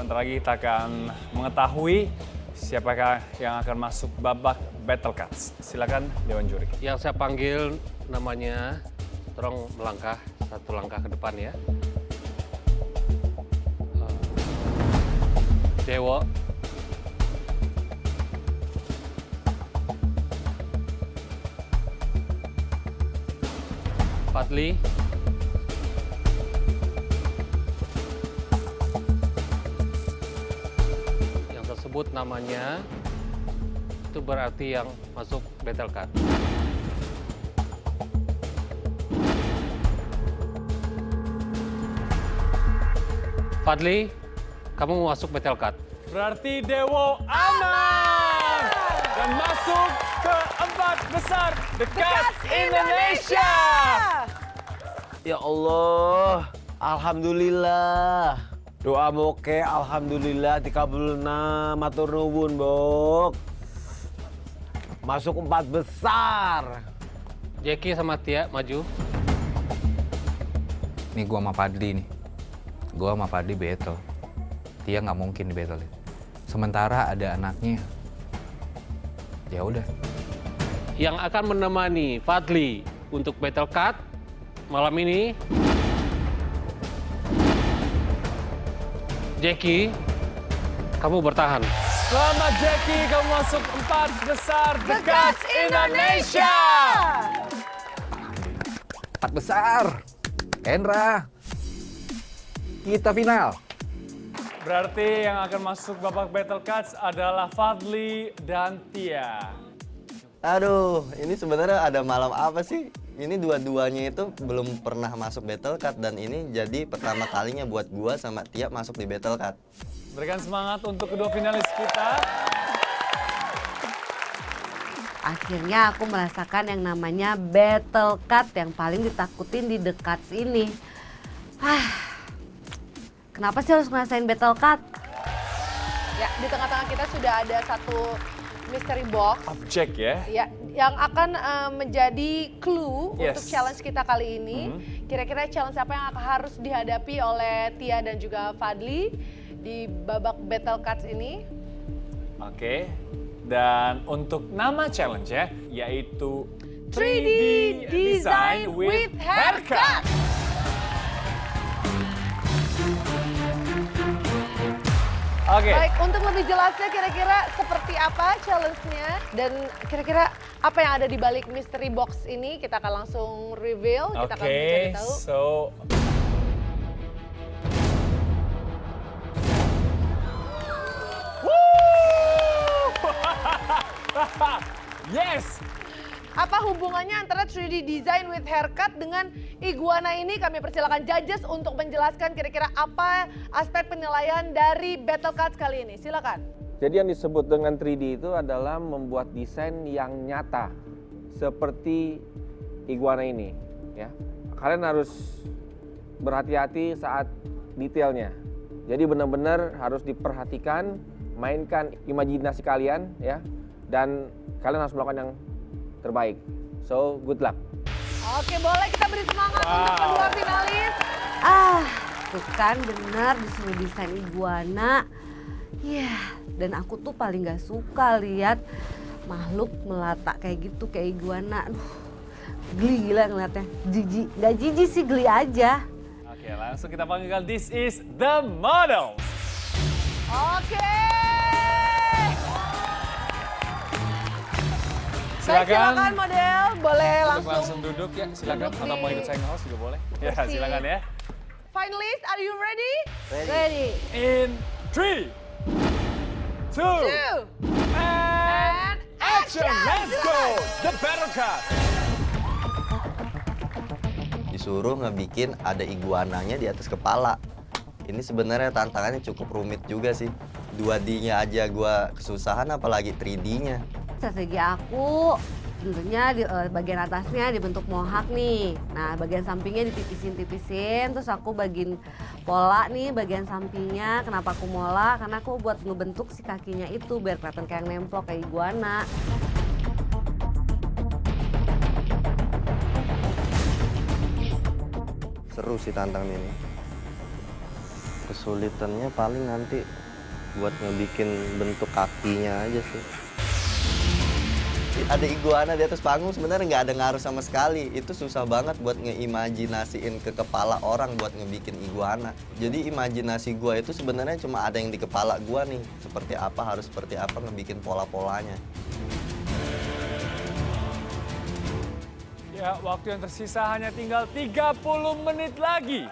Sebentar lagi kita akan mengetahui siapakah yang akan masuk babak Battle Cuts. Silakan Dewan Juri. Yang saya panggil namanya, tolong melangkah satu langkah ke depan ya. Dewo. Fadli. Yang tersebut namanya itu berarti yang masuk Battle Cut. Fadli, kamu mau masuk Battle Cut. Berarti Dewo aman dan masuk ke 4 besar The Cuts Indonesia. Ya Allah, alhamdulillah. Doa moke, alhamdulillah dikabulna matur nuwun, Bok. Masuk 4 besar. Jackie sama Tia maju. Nih gua sama Fadli nih. Gua sama Fadli battle. Tia nggak mungkin di battle. Sementara ada anaknya. Ya udah. Yang akan menemani Fadli untuk Battle Cut malam ini, Jackie, kamu bertahan. Selamat Jackie, kamu masuk 4 besar The Cuts Indonesia. 4 besar. Hendra. Kita final. Berarti yang akan masuk babak Battle Cuts adalah Fadli dan Tia. Aduh, ini sebenarnya ada malam apa sih? Ini dua-duanya itu belum pernah masuk Battle Cut dan ini jadi pertama kalinya buat gua sama Tia masuk di Battle Cut. Berikan semangat untuk kedua finalis kita. Akhirnya aku merasakan yang namanya Battle Cut yang paling ditakutin di The Cuts ini. Kenapa sih harus ngerasain Battle Cut? Ya, di tengah-tengah kita sudah ada satu mystery box. Objek ya. Ya, yang akan menjadi clue Yes. untuk challenge kita kali ini. Kira-kira challenge apa yang harus dihadapi oleh Tia dan juga Fadli di babak Battle Cuts ini? Oke. Dan untuk nama challenge ya, yaitu 3D Design with Haircut. Oke. Baik, untuk lebih jelasnya kira-kira seperti apa challenge-nya dan kira-kira apa yang ada di balik mystery box ini kita akan langsung reveal, kita akan mencari tahu. So yes. Apa hubungannya antara 3D Design with Haircut dengan iguana ini? Kami persilakan judges untuk menjelaskan kira-kira apa aspek penilaian dari Battle Cuts kali ini. Silakan. Jadi yang disebut dengan 3D itu adalah membuat desain yang nyata seperti iguana ini, ya. Kalian harus berhati-hati saat detailnya. Jadi benar-benar harus diperhatikan, mainkan imajinasi kalian, ya. Dan kalian harus melakukan yang terbaik. So, good luck. Oke, boleh kita beri semangat untuk kedua finalis. Tuh kan benar disuruh desain iguana. Dan aku tuh paling gak suka lihat makhluk melata kayak gitu, kayak iguana. Aduh, geli gila ngeliatnya. Jijik, gak jijik sih, geli aja. Oke, langsung kita panggil this is the models. Oke. Silakan. Baik, silakan model, boleh Untuk langsung. langsung duduk ya, silakan. duduk Atau mau di ikut saya nge-host juga boleh. Ya, kursi. silakan ya. Finalist, are you ready? Ready. In 3, 2, 2, and action! Let's go! The Battle Cut! Disuruh ngebikin ada iguananya di atas kepala. Ini sebenarnya tantangannya cukup rumit juga sih. 2D-nya aja gua kesusahan apalagi 3D-nya. Strategi aku tentunya di bagian atasnya dibentuk mohak nih. Nah, bagian sampingnya ditipisin-tipisin. Terus aku bagian pola nih bagian sampingnya. Kenapa aku mola? Karena aku buat ngebentuk si kakinya itu biar kelihatan kayak nemplok kayak iguana. Seru sih tantangan ini. Kesulitannya paling nanti buat ngebikin bentuk kakinya aja sih. Ada iguana di atas panggung sebenarnya nggak ada ngaruh sama sekali. Itu susah banget buat ngeimajinasiin ke kepala orang buat ngebikin iguana. Jadi imajinasi gua itu sebenarnya cuma ada yang di kepala gua nih. Seperti apa, harus seperti apa ngebikin pola-polanya. Ya, waktu yang tersisa hanya tinggal 30 menit lagi.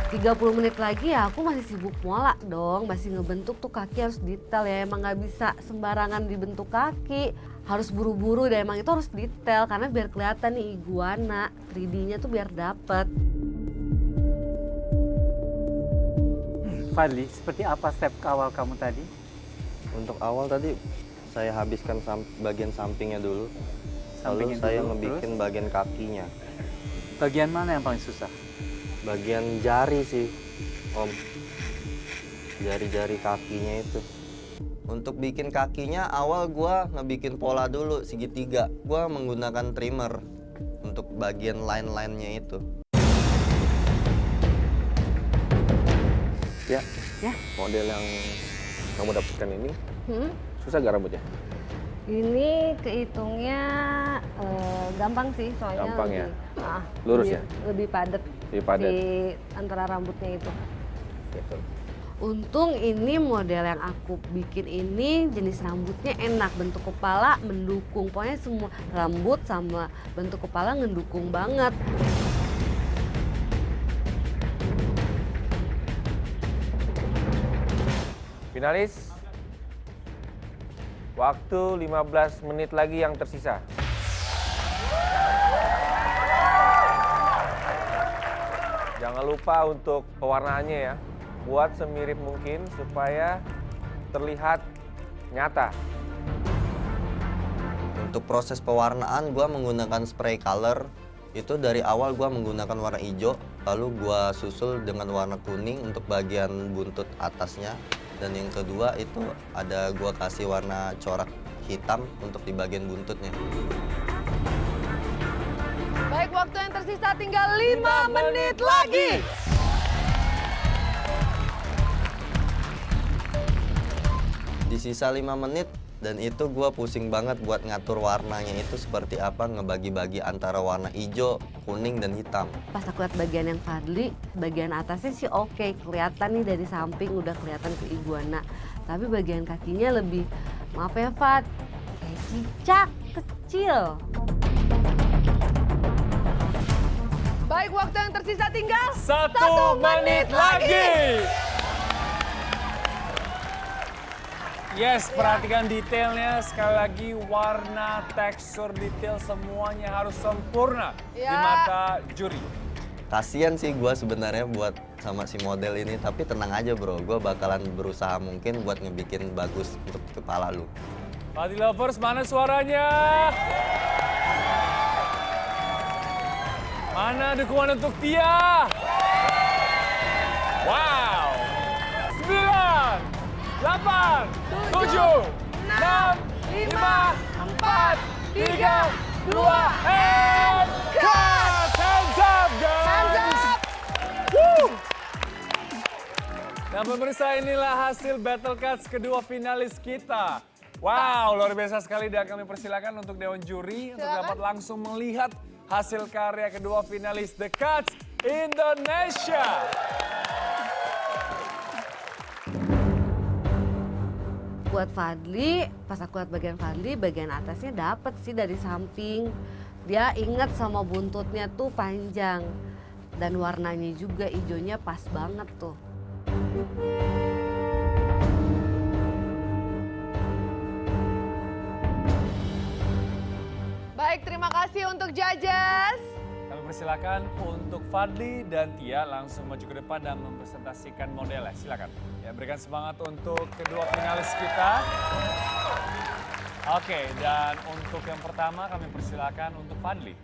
30 menit lagi ya aku masih sibuk mola dong, masih ngebentuk tuh kaki harus detail ya, emang nggak bisa sembarangan dibentuk kaki, harus buru-buru dan emang itu harus detail karena biar kelihatan nih iguana, 3D-nya tuh biar dapet. Fadli, seperti apa step awal kamu tadi? Untuk awal tadi saya habiskan bagian sampingnya dulu. Lalu Sampingnya saya dulu, ngebikin bagian kakinya. Bagian mana yang paling susah? Bagian jari sih, Om. Jari-jari kakinya itu. Untuk bikin kakinya, awal gua ngebikin pola dulu, segitiga. Gua menggunakan trimmer untuk bagian line-line-nya itu. Ya, Ya. model yang kamu dapatkan ini Hmm? susah gak rambutnya? Ini kehitungnya gampang sih soalnya Gampang ya? lebih, Lurus ya? lebih padat Lebih padat. di antara rambutnya itu. Gitu. Untung ini model yang aku bikin ini jenis rambutnya enak, bentuk kepala mendukung, pokoknya semua rambut sama bentuk kepala ngedukung banget. Finalis, waktu 15 menit lagi yang tersisa. Jangan lupa untuk pewarnaannya ya. Buat semirip mungkin supaya terlihat nyata. Untuk proses pewarnaan, gua menggunakan spray color. Itu dari awal gua menggunakan warna hijau, lalu gua susul dengan warna kuning untuk bagian buntut atasnya. Dan yang kedua itu ada gua kasih warna corak hitam untuk di bagian buntutnya. Baik, waktu yang tersisa tinggal 5 menit lagi. Di sisa 5 menit, dan itu gua pusing banget buat ngatur warnanya itu seperti apa, ngebagi-bagi antara warna hijau, kuning, dan hitam. Pas aku lihat bagian yang Fadli, bagian atasnya sih oke, kelihatan nih dari samping udah kelihatan ke iguana. Tapi bagian kakinya lebih, maaf ya Fad, kayak cicak kecil. Baik, waktu yang tersisa tinggal 1 menit lagi. Yes, perhatikan detailnya. Sekali lagi, warna, tekstur, detail semuanya harus sempurna di Ya. mata juri. Kasian sih gua sebenarnya buat sama si model ini, tapi tenang aja bro, gua bakalan berusaha mungkin buat ngebikin bagus untuk kepala lu. Fadli Lovers, mana suaranya? Mana dukungan untuk Tia? Wow! 9, 8, 7, 6, 5, 4, 3, 2, and cut! Hands up, guys! Hands up! Woo! Nah pemirsa, inilah hasil Battle Cuts kedua finalis kita. Wow, luar biasa sekali, dan kami persilakan untuk Dewan Juri untuk Silakan. dapat langsung melihat hasil karya kedua finalis The Cuts Indonesia. Buat Fadli, pas aku lihat bagian Fadli, bagian atasnya dapet sih dari samping. Dia inget sama buntutnya tuh panjang. Dan warnanya juga hijaunya pas banget tuh. Baik, terima kasih untuk judges. Kami persilakan untuk Fadli dan Tia langsung maju ke depan dan mempresentasikan modelnya. Silakan. Ya, berikan semangat untuk kedua finalis kita. Oke, dan untuk yang pertama kami persilakan untuk Fadli.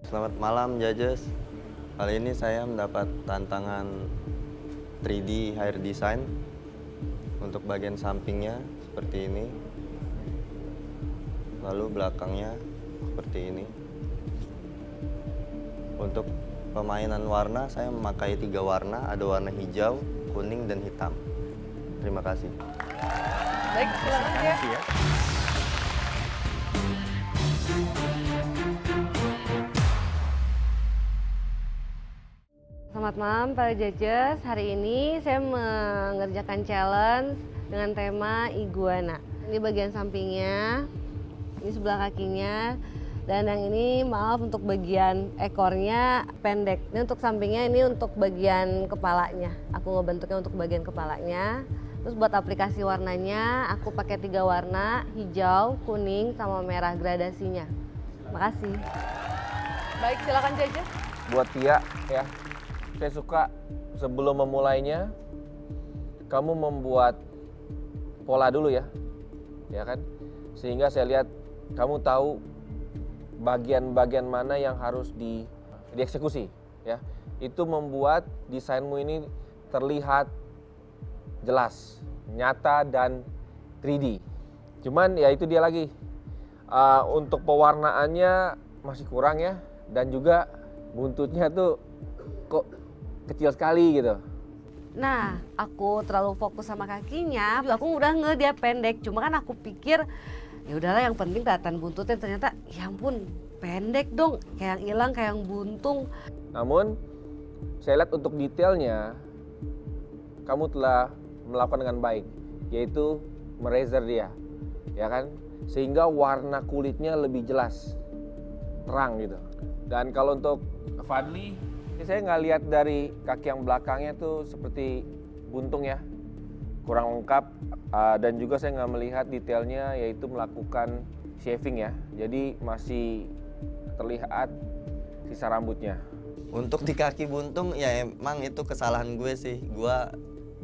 Selamat malam judges. Kali ini saya mendapat tantangan 3D hair design untuk bagian sampingnya seperti ini. lalu belakangnya seperti ini. Untuk pemainan warna saya memakai 3 warna, ada warna hijau, kuning, dan hitam. Terima kasih. Baik, silakan Tia. Tia. Selamat malam para judges. Hari ini saya mengerjakan challenge dengan tema iguana. Ini bagian sampingnya, ini sebelah kakinya, dan yang ini maaf untuk bagian ekornya pendek. Ini untuk sampingnya, ini untuk bagian kepalanya. Aku ngebentuknya untuk bagian kepalanya. Terus buat aplikasi warnanya, aku pakai 3 warna, hijau, kuning, sama merah gradasinya. Makasih. Baik, silakan judges. Buat Tia ya, saya suka sebelum memulainya kamu membuat pola dulu ya kan, sehingga saya lihat kamu tahu bagian-bagian mana yang harus dieksekusi ya. Itu membuat desainmu ini terlihat jelas, nyata, dan 3D. Cuman ya itu dia lagi, untuk pewarnaannya masih kurang ya, dan juga buntutnya tuh kok kecil sekali gitu. Nah, aku terlalu fokus sama kakinya, aku udah dia pendek. Cuma kan aku pikir ya udahlah, yang penting kelihatan buntutnya. Ternyata ya ampun, pendek dong, kayak yang hilang, kayak yang buntung. Namun saya lihat untuk detailnya kamu telah melakukan dengan baik, yaitu merazor dia, ya kan, sehingga warna kulitnya lebih jelas, terang gitu. Dan kalau untuk Fadli, saya nggak lihat dari kaki yang belakangnya tuh seperti buntung ya, kurang lengkap, dan juga saya nggak melihat detailnya, yaitu melakukan shaving ya, jadi masih terlihat sisa rambutnya. Untuk di kaki buntung ya emang itu kesalahan gue sih. Gue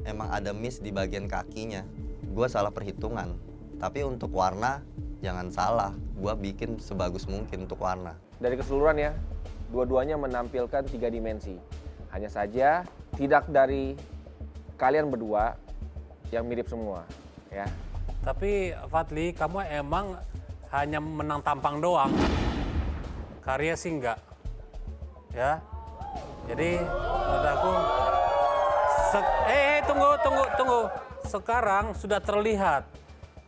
emang ada miss di bagian kakinya. Gue salah perhitungan. Tapi untuk warna jangan salah. Gue bikin sebagus mungkin untuk warna. Dari keseluruhan ya, dua-duanya menampilkan 3 dimensi. Hanya saja tidak dari kalian berdua yang mirip semua ya. Tapi Fadli, kamu emang hanya menang tampang doang. Karya sih enggak. Ya. Jadi menurut aku tunggu. Sekarang sudah terlihat.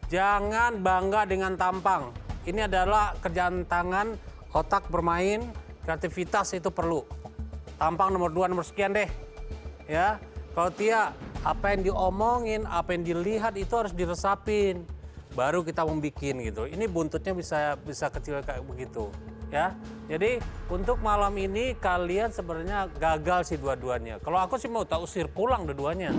Jangan bangga dengan tampang. Ini adalah kerjaan tangan, otak bermain, kreativitas itu perlu. Tampang nomor 2, nomor sekian deh. Ya. Kalau Tia, apa yang diomongin, apa yang dilihat itu harus diresapin. Baru kita membikin gitu. Ini buntutnya bisa kecil kayak begitu. Ya, jadi untuk malam ini kalian sebenarnya gagal sih dua-duanya. Kalau aku sih mau tak usir pulang dua-duanya.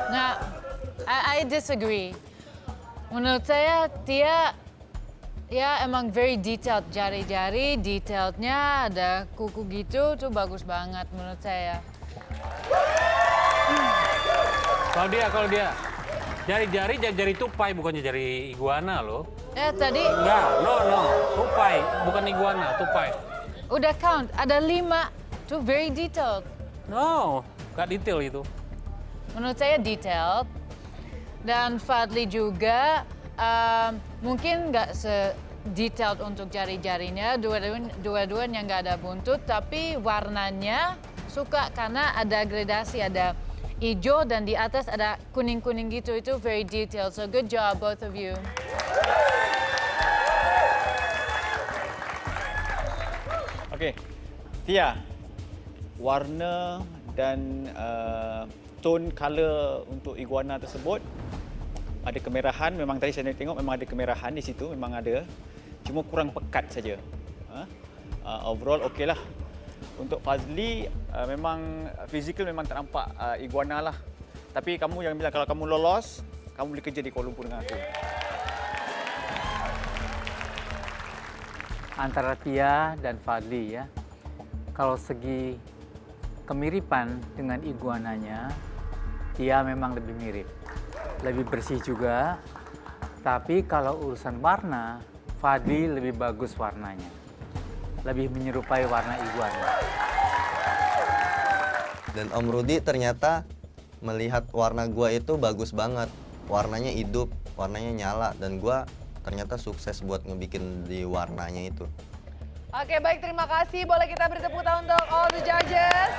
Nah, I disagree. Menurut saya Tia ya emang very detailed, jari-jari detailednya ada kuku gitu tuh bagus banget menurut saya. Kalau dia. Jari-jari tupai, bukannya jari iguana loh. Tadi... Enggak, no. Tupai, bukan iguana, tupai. Udah count, ada 5. Tuh very detailed. No, gak detail itu. Menurut saya detailed. Dan Fadli juga mungkin nggak se-detailed untuk jari-jarinya. Dua-duanya nggak ada buntut, tapi warnanya suka karena ada gradasi, ada hijau dan di atas ada kuning-kuning gitu, itu very detailed. So good job both of you. Oke, Tia, warna dan tone color untuk iguana tersebut ada kemerahan. Memang tadi saya tengok memang ada kemerahan di situ, memang ada. Cuma kurang pekat saja. Overall okey lah. Untuk Fazli memang fizikal memang tak nampak iguana lah. Tapi kamu yang bilang kalau kamu lolos, kamu boleh kerja di Kuala Lumpur dengan aku. Antara Tia dan Fadli ya. Kalau segi kemiripan dengan iguananya, Tia memang lebih mirip. Lebih bersih juga. Tapi kalau urusan warna, Fadli lebih bagus warnanya. Lebih menyerupai warna iguana. Dan Om Rudi ternyata melihat warna gua itu bagus banget, warnanya hidup, warnanya nyala, dan gua ternyata sukses buat ngebikin di warnanya itu. Oke, baik, terima kasih. Boleh kita beri tepuk tangan untuk all the judges.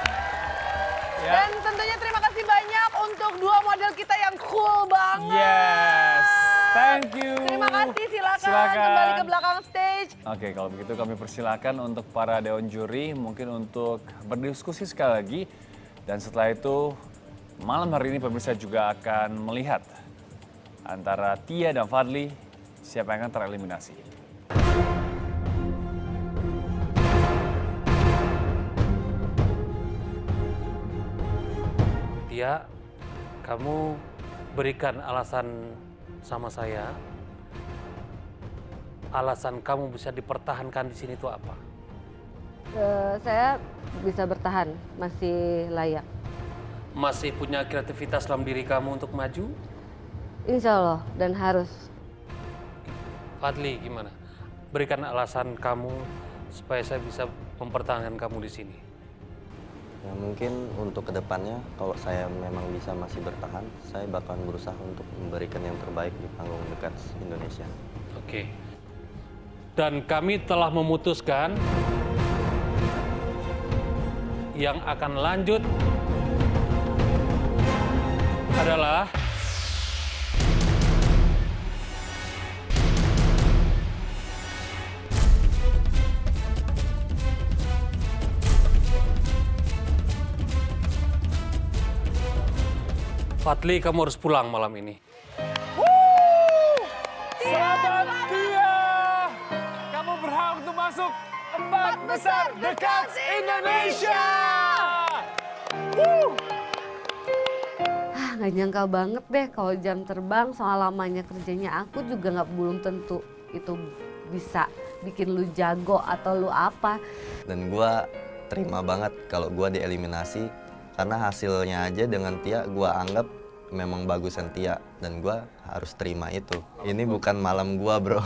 Dan tentunya terima kasih banyak untuk dua model kita yang cool banget. Yes, thank you. Terima kasih, silakan kembali ke belakang stage. Oke, kalau begitu kami persilakan untuk para dewan juri mungkin untuk berdiskusi sekali lagi. Dan setelah itu malam hari ini pemirsa juga akan melihat antara Tia dan Fadly siapa yang akan tereliminasi. Tia, kamu berikan alasan sama saya. Alasan kamu bisa dipertahankan di sini itu apa? Saya bisa bertahan, masih layak. Masih punya kreativitas dalam diri kamu untuk maju? Insya Allah, dan harus. Fadly, gimana? Berikan alasan kamu supaya saya bisa mempertahankan kamu di sini. Ya mungkin untuk kedepannya kalau saya memang bisa masih bertahan, saya bakalan berusaha untuk memberikan yang terbaik di panggung The Cuts Indonesia. Oke. Dan kami telah memutuskan yang akan lanjut adalah Fadly, kamu harus pulang malam ini. Selamat Tia! Kamu berhak untuk masuk 4 besar The Cuts Indonesia! Nggak nyangka banget deh kalau jam terbang soal lamanya kerjanya aku juga belum tentu itu bisa bikin lu jago atau lu apa. Dan gua terima banget kalau gua dieliminasi karena hasilnya aja dengan Tia gua anggap memang bagusan Tia dan gua harus terima itu. Ini bukan malam gua, bro.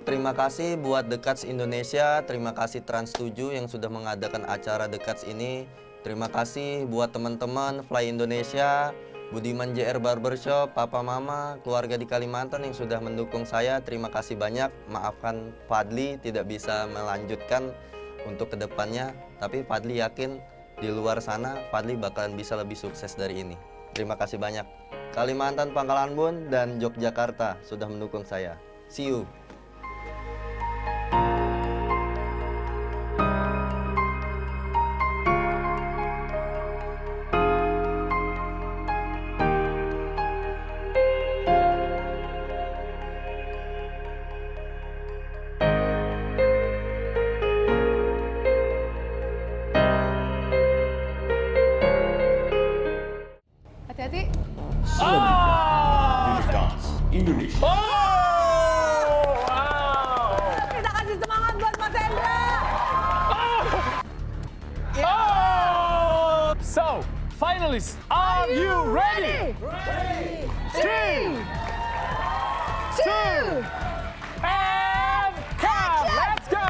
Terima kasih buat The Cuts Indonesia, terima kasih Trans 7 yang sudah mengadakan acara The Cuts ini. Terima kasih buat teman-teman Fly Indonesia, Budiman JR Barbershop, Papa Mama, keluarga di Kalimantan yang sudah mendukung saya. Terima kasih banyak. Maafkan Fadly tidak bisa melanjutkan untuk kedepannya, tapi Fadly yakin di luar sana Fadly bakalan bisa lebih sukses dari ini. Terima kasih banyak. Kalimantan, Pangkalan Bun, dan Yogyakarta sudah mendukung saya. See you. Hati-hati. Indonesia. Oh, wow. Kita kasih semangat buat Mas Hendra. Oh! So, finalists, are you ready? Ready. 3, 2, and come! Let's go!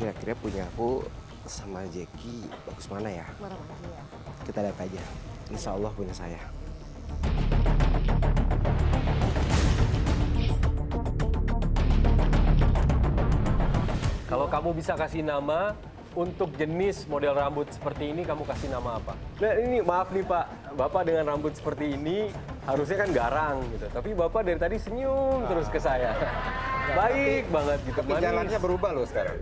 Kira-kira punya aku sama Jackie bagus mana ya? Kita lihat aja. Insya Allah punya saya. Kalau kamu bisa kasih nama untuk jenis model rambut seperti ini, kamu kasih nama apa? Nah ini maaf nih Pak, Bapak dengan rambut seperti ini harusnya kan garang gitu. Tapi Bapak dari tadi senyum terus ke saya. Baik banget gitu. Tapi jalannya berubah loh sekarang.